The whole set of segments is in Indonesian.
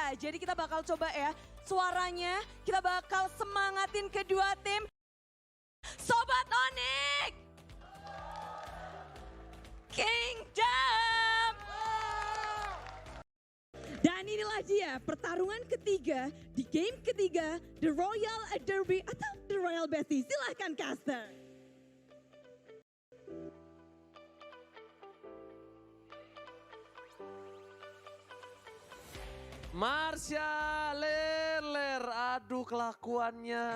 ketiga. Jadi kita bakal coba ya suaranya, kita bakal semangatin kedua tim. Sobat Onyx! Kingdom! Dan inilah dia pertarungan ketiga di game ketiga The Royal Derby atau The Royal Bestie. Silahkan caster. Marsha Lerler, aduh kelakuannya.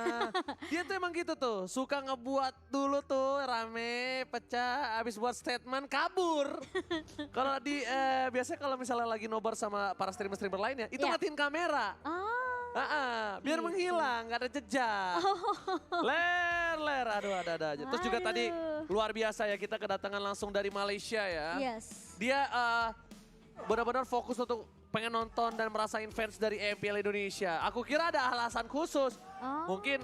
Dia tuh emang gitu tuh, suka ngebuat dulu tuh rame, pecah, abis buat statement kabur. Kalau di biasanya kalau misalnya lagi nobar sama para streamer-streamer lainnya, itu matiin kamera. Biar menghilang, gak ada jejak. Ler, aduh ada aja. Terus juga tadi luar biasa ya, kita kedatangan langsung dari Malaysia ya. Yes. Dia benar-benar fokus untuk pengen nonton dan merasain fans dari MPL Indonesia. Aku kira ada alasan khusus. Mungkin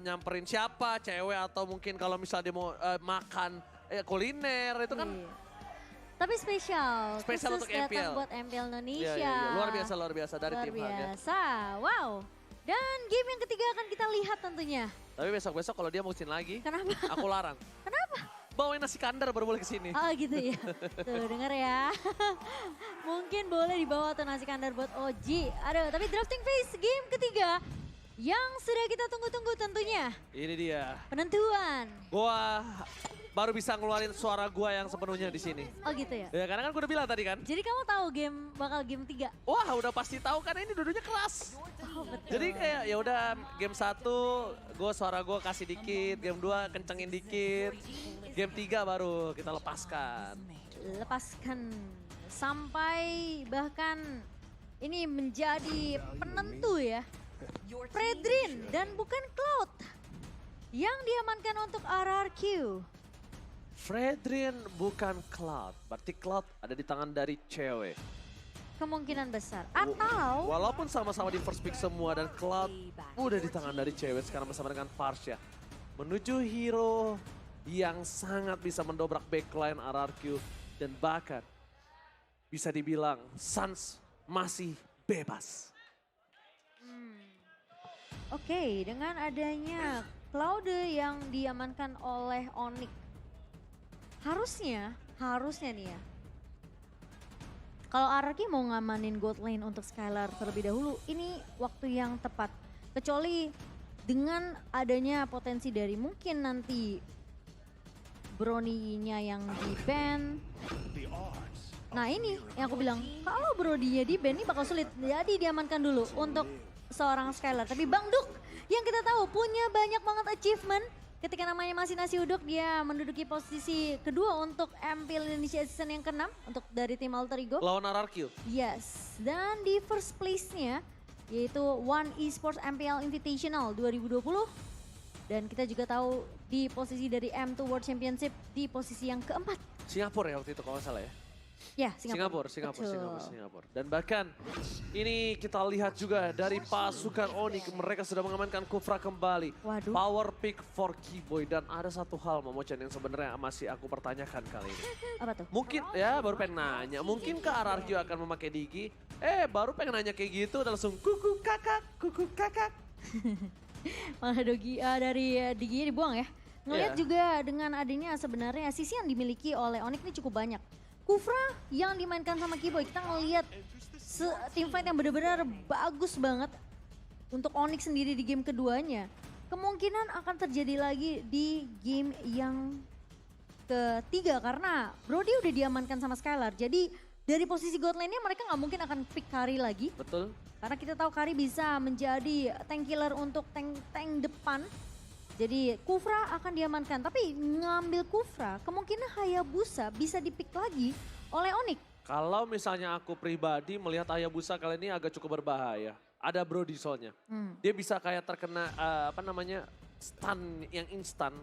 nyamperin siapa, cewek atau mungkin kalau misalnya dia mau makan kuliner itu kan. Tapi spesial. Spesial khusus untuk MPL. buat MPL Indonesia. Iya. Luar biasa dari Luar tim Hag ya. biasa, wow. Dan game yang ketiga akan kita lihat tentunya. Tapi besok-besok kalau dia mau kesini lagi, Kenapa? aku larang. Kenapa? Bawain nasi kandar baru boleh kesini. Oh gitu ya. Tuh denger ya. Mungkin boleh dibawa tuh nasi kandar buat Oji. Aduh tapi drafting phase game ketiga. Yang sudah kita tunggu-tunggu tentunya. Ini dia. Penentuan. Gua baru bisa ngeluarin suara gua yang sepenuhnya di sini. Oh gitu ya. Ya karena kan gua udah bilang tadi kan. Jadi kamu tahu bakal game 3? Wah udah pasti tahu kan ini dua-duanya keras. Oh betul. Jadi kayak ya udah game 1 suara gue kasih dikit, game 2 kencengin dikit, game 3 baru kita lepaskan. Lepaskan sampai bahkan ini menjadi penentu ya. Fredrin dan bukan Cloud yang diamankan untuk RRQ. Fredrin bukan Cloud, berarti Cloud ada di tangan dari cewek. Kemungkinan besar. Atau Walaupun sama-sama di first pick semua dan Cloud udah di tangan dari cewek sekarang bersama dengan Farsha. Menuju hero yang sangat bisa mendobrak backline RRQ dan bahkan bisa dibilang Suns masih bebas. Oke, dengan adanya Cloud yang diamankan oleh Onyx. Harusnya nih ya. Kalau RRQ mau ngamanin gold lane untuk Skylar terlebih dahulu, ini waktu yang tepat. Kecuali dengan adanya potensi dari mungkin nanti Brony-nya yang di-ban. Nah ini yang aku bilang, kalau Brody-nya di-ban ini bakal sulit. Jadi diamankan dulu untuk seorang Skylar. Tapi Bang Duk yang kita tahu punya banyak banget achievement. Ketika namanya masih nasi uduk, dia menduduki posisi kedua untuk MPL Indonesia Season yang ke-6 untuk dari tim Alter Ego. Lawan RRQ. Yes, dan di first place-nya yaitu One Esports MPL Invitational 2020. Dan kita juga tahu di posisi dari M2 World Championship di posisi yang keempat. Singapura ya waktu itu kalau nggak salah ya. Ya, Singapura. Dan bahkan ini kita lihat juga dari pasukan Onyx, mereka sudah mengamankan Kufra kembali. Waduh. Power pick for Keyboy dan ada satu hal Momochan yang sebenarnya masih aku pertanyakan kali ini. Apa tuh? Mungkin ya baru pengen nanya, mungkinkah RRQ akan memakai Digi? Baru pengen nanya kayak gitu dan langsung kuku kakak. Malah dari Digi dibuang ya. Ngelihat juga dengan adanya sebenarnya sisi yang dimiliki oleh Onyx ini cukup banyak. Kufra yang dimainkan sama Keyboy, kita ngelihat teamfight yang benar-benar bagus banget untuk Onyx sendiri di game keduanya. Kemungkinan akan terjadi lagi di game yang ketiga karena Brody udah diamankan sama Skylar. Jadi dari posisi god lane-nya mereka nggak mungkin akan pick Kari lagi. Betul. Karena kita tahu Kari bisa menjadi tank killer untuk tank depan. Jadi Kufra akan diamankan, tapi ngambil Kufra kemungkinan Hayabusa bisa dipick lagi oleh Onyx. Kalau misalnya aku pribadi melihat Hayabusa kali ini agak cukup berbahaya. Ada Brody soalnya. Dia bisa kayak terkena stun yang instan.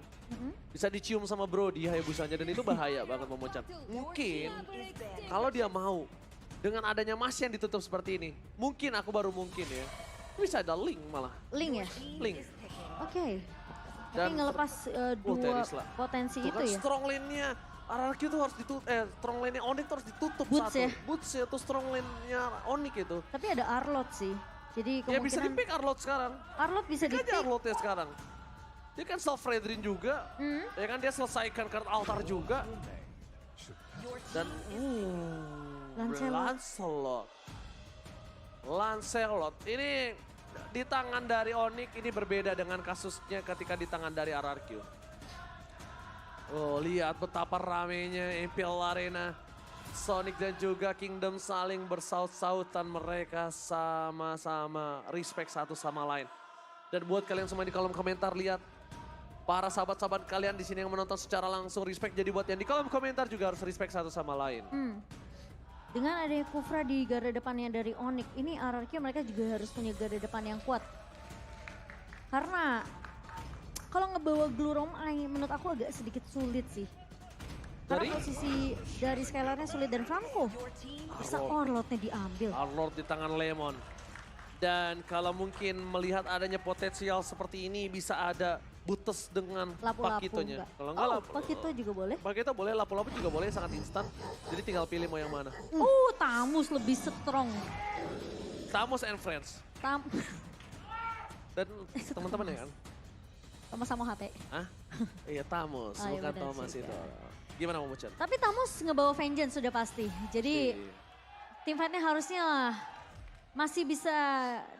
Bisa dicium sama Brody Hayabusanya dan itu bahaya banget Momochan. Mungkin kalau dia mau dengan adanya Mas yang ditutup seperti ini, mungkin aku baru mungkin ya. Bisa ada Link malah. Link ya? Link. Oke. Dan tapi ngelepas dua Terisla. potensi Tuh itu kan ya. strong lane-nya RRQ tuh harus ditutup, strong lane-nya Onyx tuh harus ditutup Boots satu. ya? Boots ya, tuh strong lane-nya Onyx itu. Tapi ada Arlot sih. Jadi Ya bisa kemungkinan di-pick Arlot sekarang. Arlot bisa Pick aja di-pick. Arlotnya sekarang. Dia kan self-redrin juga. Ya kan dia selesaikan card altar juga. Dan Lancelot. Lancelot. Ini di tangan dari Onyx ini berbeda dengan kasusnya ketika di tangan dari RRQ. Oh, lihat betapa ramenya Imperial Arena. Sonic dan juga Kingdom saling bersaut-sautan, mereka sama-sama respect satu sama lain. Dan buat kalian semua di kolom komentar, lihat para sahabat-sahabat kalian di sini yang menonton secara langsung respect. Jadi buat yang di kolom komentar juga harus respect satu sama lain. Dengan adanya Kufra di garda depannya dari Onyx, ini RRQ mereka juga harus punya garda depan yang kuat. Karena kalau ngebawa Glurom Eye menurut aku agak sedikit sulit sih. Karena posisi dari Skylarnya sulit dan Franco bisa Arlotnya diambil. Arlot di tangan Lemon. Dan kalau mungkin melihat adanya potensial seperti ini bisa ada Butes dengan Lapu-lapu Pakitonya. enggak? Kalau enggak Pakito juga boleh. Pakito boleh, lapu-lapu juga boleh, sangat instan. Jadi tinggal pilih mau yang mana. Tamus lebih strong. Tamus and Friends. Dan teman-teman ya kan? Sama-sama HT. Hah? Iya Tamus, Oh, iya bukan benar Thomas sih, itu. kan. Gimana mau Muchan? Tapi Tamus ngebawa Vengeance sudah pasti. Jadi tim fightnya harusnya masih bisa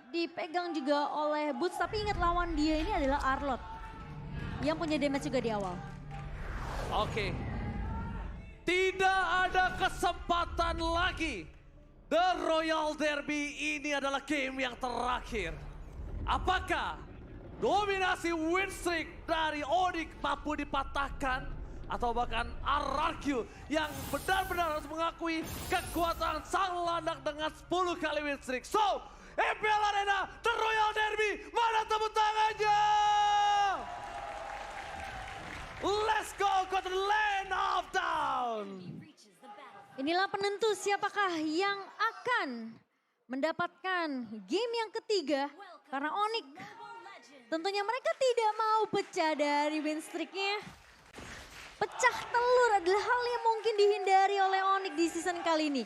dipegang juga oleh Boots. Tapi ingat lawan dia ini adalah Arlot. Yang punya damage juga di awal. Oke. Tidak ada kesempatan lagi. The Royal Derby ini adalah game yang terakhir. Apakah dominasi win streak dari Onyx mampu dipatahkan? Atau bahkan RRQ yang benar-benar harus mengakui kekuatan sang landak dengan 10 kali win streak. So, Imperial Arena, The Royal Derby, mana tepuk tangannya? Let's go to the land of down. Inilah penentu siapakah yang akan mendapatkan game yang ketiga. Karena Onyx tentunya mereka tidak mau pecah dari win streaknya. Pecah telur adalah hal yang mungkin dihindari oleh Onyx di season kali ini.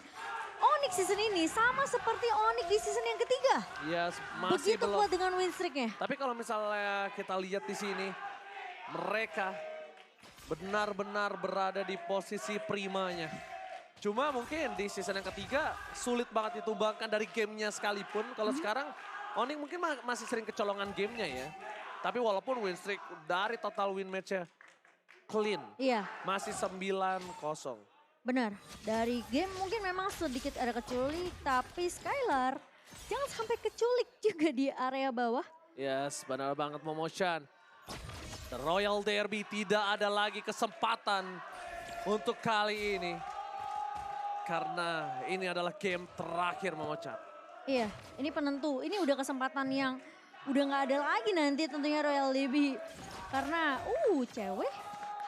Onyx season ini sama seperti Onyx di season yang ketiga. Yes, masih Begitu belum. kuat dengan win streaknya. Tapi kalau misalnya kita lihat di sini, mereka benar-benar berada di posisi primanya. Cuma mungkin di season yang ketiga sulit banget ditumbangkan dari gamenya sekalipun. Kalau sekarang Onyx mungkin masih sering kecolongan gamenya ya. Tapi walaupun win streak dari total win match-nya clean. Iya. Masih 9-0. Benar, dari game mungkin memang sedikit ada keculik, tapi Skylar jangan sampai keculik juga di area bawah. Yes, benar banget Momoshan. The Royal Derby tidak ada lagi kesempatan untuk kali ini. Karena ini adalah game terakhir Momochan. Iya, ini penentu. Ini udah kesempatan yang udah nggak ada lagi nanti tentunya Royal Derby. Karena, cewek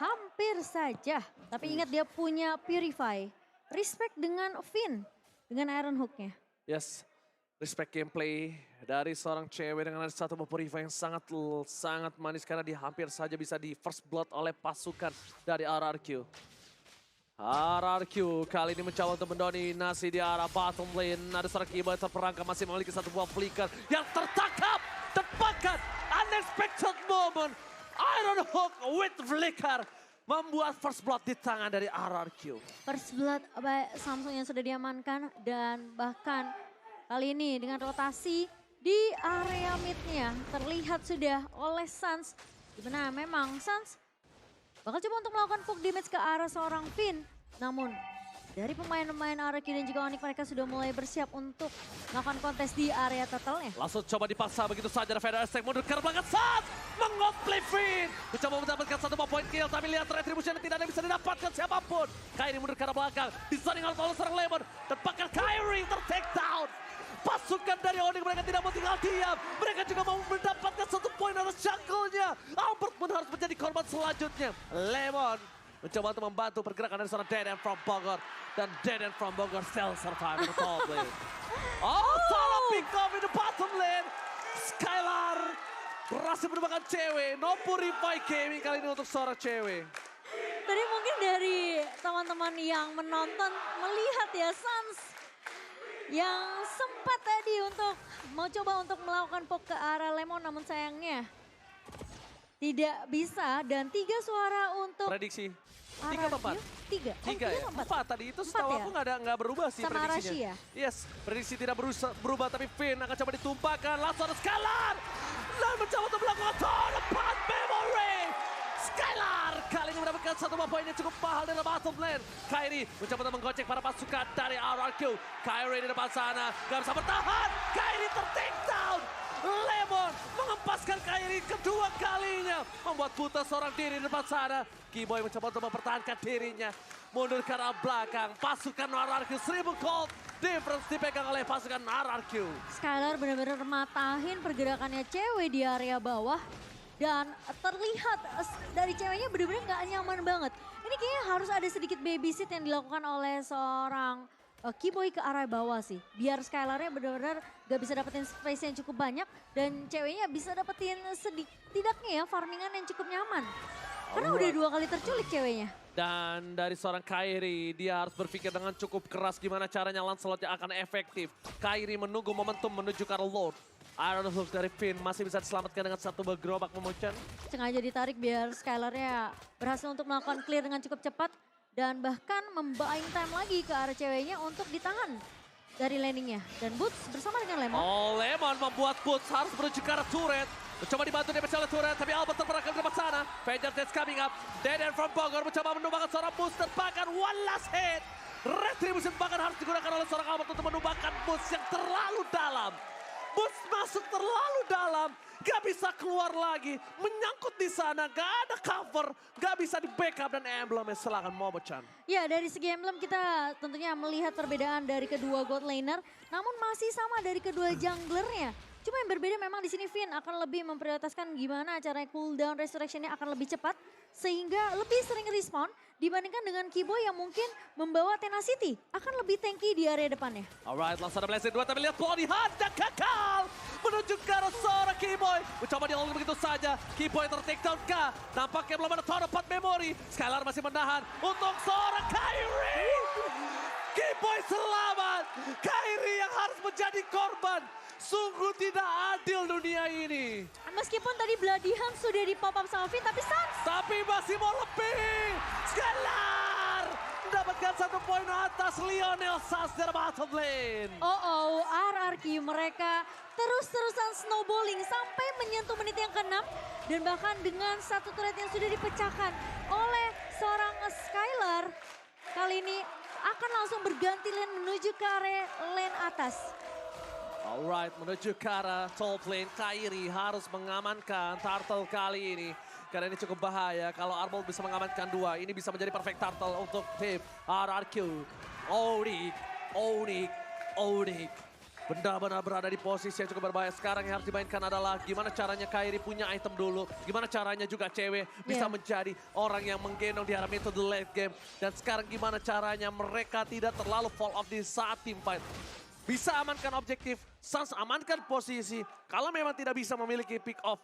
hampir saja. Tapi ingat dia punya Purify. Respect dengan Finn, dengan Iron Hook-nya. Yes, respect gameplay dari seorang cewek dengan ada satu Purify yang sangat manis. Karena dia hampir saja bisa di first blood oleh pasukan dari RRQ. RRQ kali ini mencoba untuk mendominasi di arah bottom lane. Ada seorang Kiba terperangkap masih memiliki satu buah flicker yang tertangkap. Tepakan unexpected moment. Iron Hook with flicker membuat first blood di tangan dari RRQ. First blood Samsung yang sudah diamankan dan bahkan kali ini dengan rotasi di area mid-nya terlihat sudah oleh Suns. Dimana memang Suns bakal coba untuk melakukan poke damage ke arah seorang Finn. Namun dari pemain-pemain RRQ dan juga Onyx mereka sudah mulai bersiap untuk melakukan kontes di area turtle-nya. Langsung coba dipaksa begitu saja ada Vader Aztec mundur ke belakang saat mengoplay Finn. Mencoba mendapatkan satu point kill tapi lihat retribution yang tidak ada bisa didapatkan siapapun. Kyrie mundur ke belakang, disoning oleh seorang Lemon. Dan bahkan Kyrie ter-take down. Pasukan dari Onyx mereka tidak mau tinggal diam. Mereka juga mau mendapatkan satu poin atas jungle-nya. Albert pun harus menjadi korban selanjutnya. Lemon mencoba untuk membantu pergerakan dari seorang Dead End from Bogor. Dan Dead End from Bogor still survive in the top lane. Salah pick off in the bottom lane. Skylar berhasil menemukan cewek. No Purify Gaming kali ini untuk seorang cewek. Tadi mungkin dari teman-teman yang menonton melihat ya Suns yang sempat tadi untuk mau coba untuk melakukan poke ke arah Lemon namun sayangnya tidak bisa dan 3 suara untuk Prediksi. 3 apa 4? 3. 3 ya? 4 tadi itu setahu ya? aku nggak berubah sih Sama prediksinya. Arashi ya? Yes, prediksi tidak berubah tapi Finn akan coba ditumpahkan. Langsung ada Skylar. Dan mencoba untuk melakukan tepat memory. Skylar kali ini mendapatkan 1 poin yang cukup mahal di bottom lane. Kyrie mencoba untuk menggocek para pasukan dari RRQ. Kyrie di depan sana, gak bisa bertahan. Kyrie ter-take down. Lemon mengempaskan Kyrie kedua kalinya. Membuat buta seorang diri di depan sana. Keyboy mencoba untuk mempertahankan dirinya. Mundur ke arah belakang. Pasukan RRQ 1000 gold. Difference dipegang oleh pasukan RRQ. Skylar benar-benar matahin pergerakannya cewek di area bawah. Dan terlihat dari ceweknya benar-benar gak nyaman banget. Ini kayaknya harus ada sedikit babysit yang dilakukan oleh seorang Keyboy ke arah bawah sih. Biar Skylarnya benar-benar gak bisa dapetin space yang cukup banyak. Dan ceweknya bisa dapetin tidaknya ya farmingan yang cukup nyaman. Karena udah 2 kali terculik ceweknya. Dan dari seorang Kyrie, dia harus berpikir dengan cukup keras gimana caranya Lancelotnya akan efektif. Kyrie menunggu momentum menuju ke arah Lord. Iron Hook dari Finn masih bisa diselamatkan dengan 1 gerobak memuncen. Sengaja ditarik biar Skylarnya berhasil untuk melakukan clear dengan cukup cepat. Dan bahkan membuying time lagi ke arah ceweknya untuk ditahan dari landingnya. Dan Boots bersama dengan Lemon. Oh, Lemon membuat Boots harus menuju ke arah turret. Mencoba dibantu dari oleh turret, tapi Albert terperangkap di depan sana. Vengeance that's coming up. Deden from Bogor mencoba menumbangkan seorang booster. Bahkan one last hit. Retribution bahkan harus digunakan oleh seorang Albert untuk menumbangkan boost yang terlalu dalam. Boost masuk terlalu dalam. Gak bisa keluar lagi. Menyangkut di sana, gak ada cover. Gak bisa di backup dan emblemnya silakan Momo-chan. Ya dari segi emblem kita tentunya melihat perbedaan dari kedua god laner. Namun masih sama dari kedua junglernya. Cuma yang berbeda memang di sini Finn akan lebih memprioritaskan gimana caranya cooldown resurrectionnya akan lebih cepat. Sehingga lebih sering respawn dibandingkan dengan Keyboy yang mungkin membawa Tenacity akan lebih tanky di area depannya. Alright, langsung ada Blessing 2 tapi lihat Plody hendak gagal. Menuju ke arah seorang Keyboy. Mencoba dialog begitu saja. Keyboy ter-take down kah? Nampaknya belum ada tower 4 memory. Skylar masih menahan untuk seorang Kyrie. Keyboy selamat. Kyrie yang harus menjadi korban. Sungguh tidak adil dunia ini. Meskipun tadi Bloody Hand sudah di pop up sama Finn tapi Suns. Tapi masih mau lebih. Skylar mendapatkan 1 poin atas Lionel Suns dari bottom lane. RRQ mereka terus-terusan snowballing sampai menyentuh menit yang ke-6. Dan bahkan dengan 1 turret yang sudah dipecahkan oleh seorang Skylar. Kali ini akan langsung berganti lane menuju ke area lane atas. Alright, menuju ke arah top lane. Kyrie harus mengamankan Turtle kali ini. Karena ini cukup bahaya. Kalau Arbold bisa mengamankan 2, ini bisa menjadi perfect Turtle untuk tim RRQ. Onik. Benar-benar berada di posisi yang cukup berbahaya. Sekarang yang harus dimainkan adalah gimana caranya Kyrie punya item dulu. Gimana caranya juga cewek bisa menjadi orang yang menggendong di arah into the late game. Dan sekarang gimana caranya mereka tidak terlalu fall off di saat team fight. Bisa amankan objektif, Suns amankan posisi. Kalau memang tidak bisa memiliki pick off,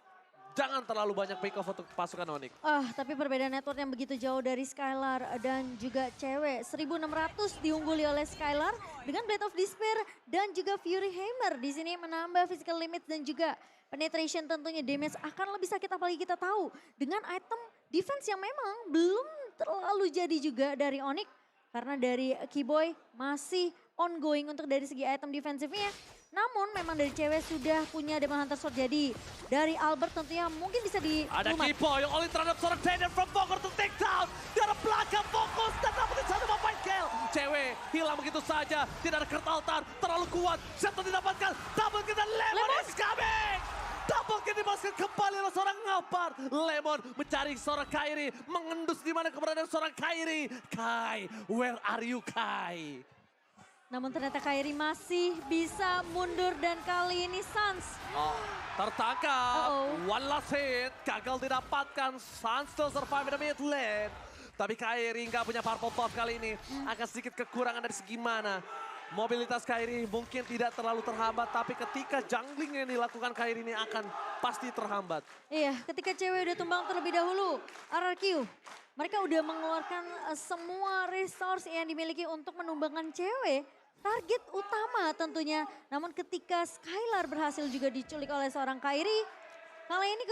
jangan terlalu banyak pick off untuk pasukan Onyx. Tapi perbedaan network yang begitu jauh dari Skylar dan juga cewek. 1600 diungguli oleh Skylar dengan Blade of Despair dan juga Fury Hammer. Di sini menambah physical limit dan juga penetration tentunya damage akan lebih sakit apalagi kita tahu. Dengan item defense yang memang belum terlalu jadi juga dari Onyx. Karena dari Keyboy masih ongoing untuk dari segi item defensifnya. Namun memang dari cewek sudah punya Demon Hunter Sword. Jadi dari Albert tentunya mungkin bisa di Ada Keyboy yang oleh terhadap seorang Deden from Bogor to take down. Di arah belakang fokus dan dapetin 1 point kill. Cewek hilang begitu saja. Tidak ada Kurt Altar, terlalu kuat. Satu didapatkan, double kill dan Lemon is coming. Double kill dimasukkan kembali oleh seorang Ngapar. Lemon mencari seorang Kyrie. Mengendus di mana keberadaan seorang Kyrie. Kai, where are you Kai? Namun ternyata Kyrie masih bisa mundur dan kali ini Suns. Tertangkap. One last hit. Gagal didapatkan. Suns still survive in the mid lane. Tapi Kyrie nggak punya purple buff kali ini. Akan sedikit kekurangan dari segi mana. Mobilitas Kyrie mungkin tidak terlalu terhambat. Tapi ketika jungling yang dilakukan Kyrie ini akan pasti terhambat. Iya, ketika cewek udah tumbang terlebih dahulu. RRQ mereka udah mengeluarkan semua resource yang dimiliki untuk menumbangkan cewek. Target utama tentunya. Namun ketika Skylar berhasil juga diculik oleh seorang Kairi, kali ini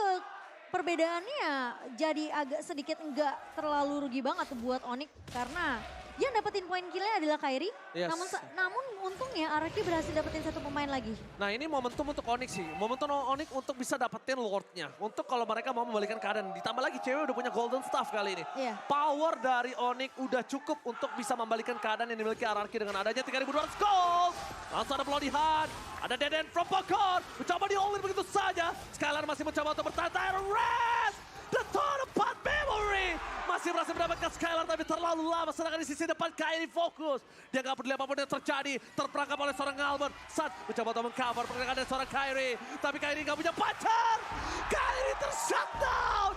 perbedaannya jadi agak sedikit enggak terlalu rugi banget buat Onyx karena yang dapetin poin killnya adalah Kairi. Yes. Namun untungnya Araki berhasil dapetin satu pemain lagi. Nah ini momentum untuk Onyx sih. Momentum Onyx untuk bisa dapetin Lordnya. Untuk kalau mereka mau membalikan keadaan. Ditambah lagi cewek udah punya golden staff kali ini. Iya. Power dari Onyx udah cukup untuk bisa membalikan keadaan yang dimiliki Araki dengan adanya 3.200 gold. Langsung ada pelodihan. Ada dead end from Pokor. Mencoba di all-in begitu saja. Skylar masih mencoba untuk bertahan. Iron Red. The Total Path Memory. Masih berhasil mendapatkan Skylar tapi terlalu lama. Sedangkan di sisi depan Kairi fokus. Dia gak peduli apapun yang terjadi. Terperangkap oleh seorang Albert. Sun mencoba untuk meng-cover pergerakan dari seorang Kairi. Tapi Kairi gak punya pacar. Kairi ter-shutdown.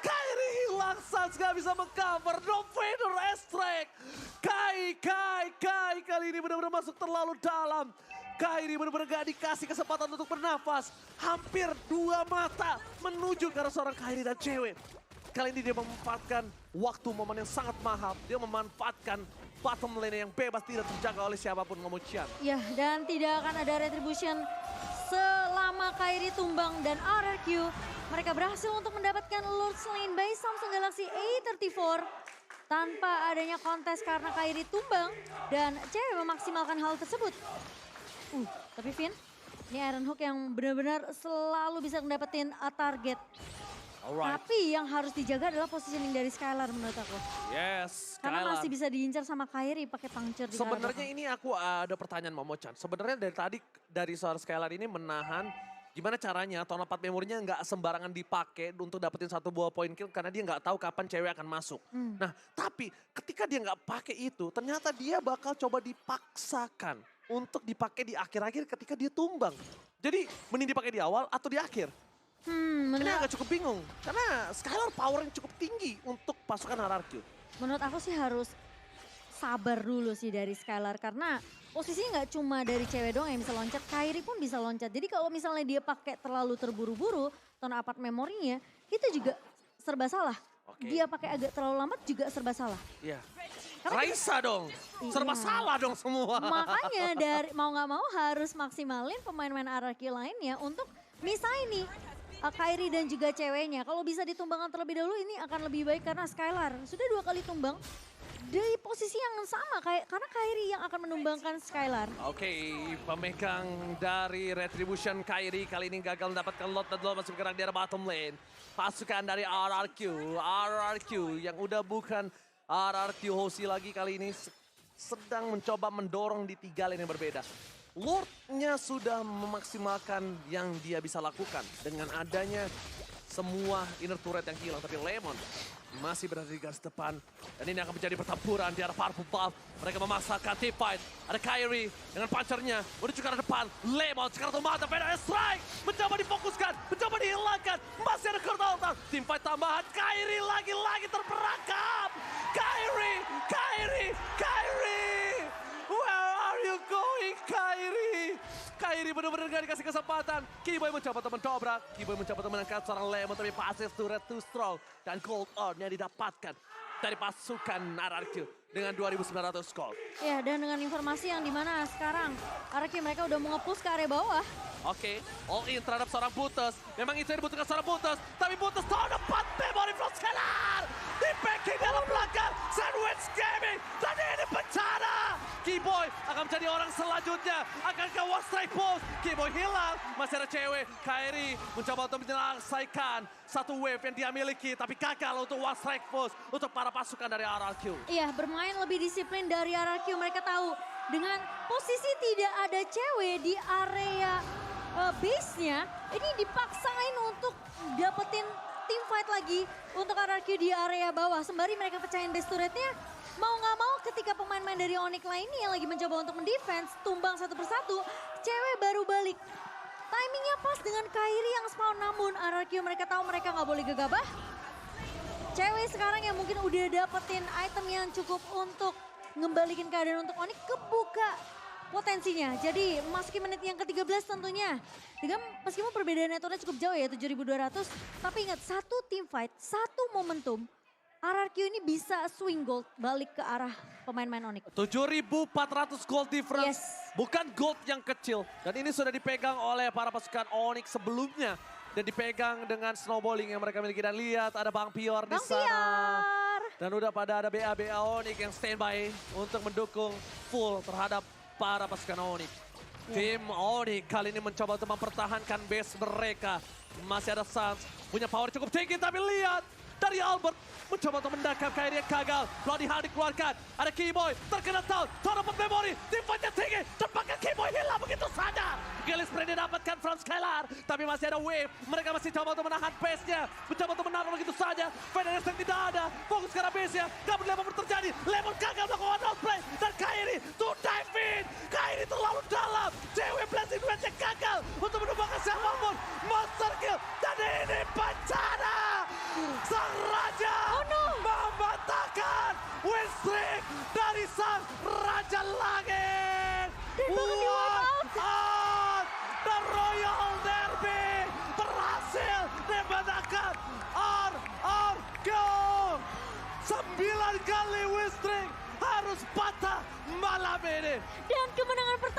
Kairi hilang. Sun gak bisa meng-cover. No Vader S-Track. Kai kali ini benar-benar masuk terlalu dalam. Kairi benar-benar gak dikasih kesempatan untuk bernafas. Hampir 2 mata menuju ke arah seorang Kairi dan cewek. Kali ini dia memanfaatkan waktu momen yang sangat mahal. Dia memanfaatkan bottom lane yang bebas tidak terjaga oleh siapapun ngomong Cian. Ya, dan tidak akan ada retribution selama Kairi tumbang dan RRQ. Mereka berhasil untuk mendapatkan Lord Lane by Samsung Galaxy A34. Tanpa adanya kontes karena Kairi tumbang dan cewek memaksimalkan hal tersebut. Tapi Vin, ini Iron Hook yang benar-benar selalu bisa mendapatkan target. Alright. Tapi yang harus dijaga adalah positioning dari Skylar menurut aku. Yes, Karena Skylar. masih bisa diincar sama Kairi pakai puncture di Sebenarnya ini aku ada pertanyaan Momo-chan. Sebenarnya dari tadi dari seorang Skylar ini menahan gimana caranya Total Path Memory-nya nggak sembarangan dipakai untuk dapetin satu buah point kill karena dia nggak tahu kapan cewek akan masuk. Nah, tapi ketika dia nggak pakai itu, ternyata dia bakal coba dipaksakan untuk dipakai di akhir-akhir ketika dia tumbang. Jadi mending dipakai di awal atau di akhir. Ini agak cukup bingung karena Skylar power yang cukup tinggi untuk pasukan RRQ. Menurut aku sih harus sabar dulu sih dari Skylar karena posisinya nggak cuma dari cewek doang yang bisa loncat, Kairi pun bisa loncat. Jadi kalau misalnya dia pakai terlalu terburu-buru, Total Path Memory-nya itu juga serba salah. Oke. Dia pakai agak terlalu lambat juga serba salah. Iya. Karena Raisa dong, serba Iya. salah dong semua. Makanya dari mau nggak mau harus maksimalin pemain-pemain RRQ lainnya untuk misahin nih Kairi dan juga ceweknya. Kalau bisa ditumbangkan terlebih dahulu ini akan lebih baik karena Skylar sudah 2 kali tumbang dari posisi yang sama karena Kairi yang akan menumbangkan Skylar. Oke, pemegang dari Retribution Kairi kali ini gagal mendapatkan lot dan lot masih bergerak di arah bottom lane. Pasukan dari RRQ yang udah bukan RRQ Hoshi lagi kali ini sedang mencoba mendorong di 3 lane yang berbeda. Lordnya sudah memaksimalkan yang dia bisa lakukan dengan adanya semua inner turret yang hilang. Tapi Lemon masih berada di garis depan. Dan ini akan menjadi pertempuran di arah Purple Buff. Mereka memasakkan team fight. Ada Kairi dengan pancernya menuju ke arah depan. Lemon sekarang mata Vader Strike. Mencoba difokuskan, mencoba dihilangkan. Masih ada Kurtaltan. Team fight tambahan. Kairi lagi-lagi terperangkap. Kairi. Where are you going, Kairi? Kairi benar-benar gak dikasih kesempatan. Kiboy mencoba untuk mendobrak. Kiboy mencoba untuk menangkap seorang Lemon. Tapi pasif turret too strong. Dan gold on-nya didapatkan dari pasukan RRQ dengan 2.900 gold. Ya, dan dengan informasi yang dimana sekarang RRQ mereka udah mau nge-push ke area bawah. Oke, all in terhadap seorang Butes. Memang itu yang dibutuhkan seorang Butes. Tapi Butes tahu dapat memory from Skylar. Di backing dalam belakang. Sandwich Gaming. Tadi ini bencana. Kiboy akan menjadi orang selanjutnya. Akan ke One Strike Post. Kiboy hilang. Masih ada cewek. Kairi mencoba untuk menyelesaikan satu wave yang dia miliki. Tapi gagal untuk One Strike Post. Untuk para pasukan dari RRQ. Iya, bermain lebih disiplin dari RRQ. Mereka tahu dengan posisi tidak ada cewek di area base-nya, ini dipaksain untuk dapetin team fight lagi untuk RRQ di area bawah. Sembari mereka pecahin base turretnya, mau nggak mau ketika pemain-pemain dari Onyx lainnya yang lagi mencoba untuk mendefense, tumbang satu persatu, cewek baru balik. Timingnya pas dengan Kairi yang spawn, namun RRQ mereka tahu mereka nggak boleh gegabah. Cewek sekarang yang mungkin udah dapetin item yang cukup untuk ngembalikin keadaan untuk Onyx kebuka potensinya. Jadi memasuki menit yang ke-13 tentunya. Meskipun perbedaan netornya cukup jauh ya 7.200. Tapi ingat satu team fight, satu momentum. RRQ ini bisa swing gold balik ke arah pemain-pemain Onyx. 7.400 gold difference. Yes. Bukan gold yang kecil. Dan ini sudah dipegang oleh para pasukan Onyx sebelumnya. Dan dipegang dengan snowballing yang mereka miliki. Dan lihat ada Bang Pior di Bang sana. Pior. Dan udah pada ada BA Onyx yang standby untuk mendukung full terhadap para pasukan Onyx. Tim Onyx kali ini mencoba untuk mempertahankan base mereka. Masih ada Suns, punya power cukup tinggi tapi lihat dari Albert mencoba untuk mendakap KRI yang gagal. Bloody Hand dikeluarkan, ada Keyboy terkena down, dapat memori, defense-nya tinggi, cepatkan Keyboy hilang begitu saja. Gillis Spray didapatkan from Skylar, tapi masih ada Wave, mereka masih coba untuk menahan pace-nya, mencoba untuk menaruh begitu saja. Federer yang tidak ada, fokus ke arah base-nya, gak boleh Lemon terjadi, Lemon gagal melakukan outplay, dan KRI to dive in, KRI terlalu dalam, CW Blessing Duet-nya gagal untuk menumbangkan siapapun, Monster Kill, dan ini bencana. Sang Raja mematahkan win streak dari Sang Raja Langit. Out! The Royal Derby berhasil dimenangkan RRQ. 9 kali win streak harus patah malam ini. Dan kemenangan pertama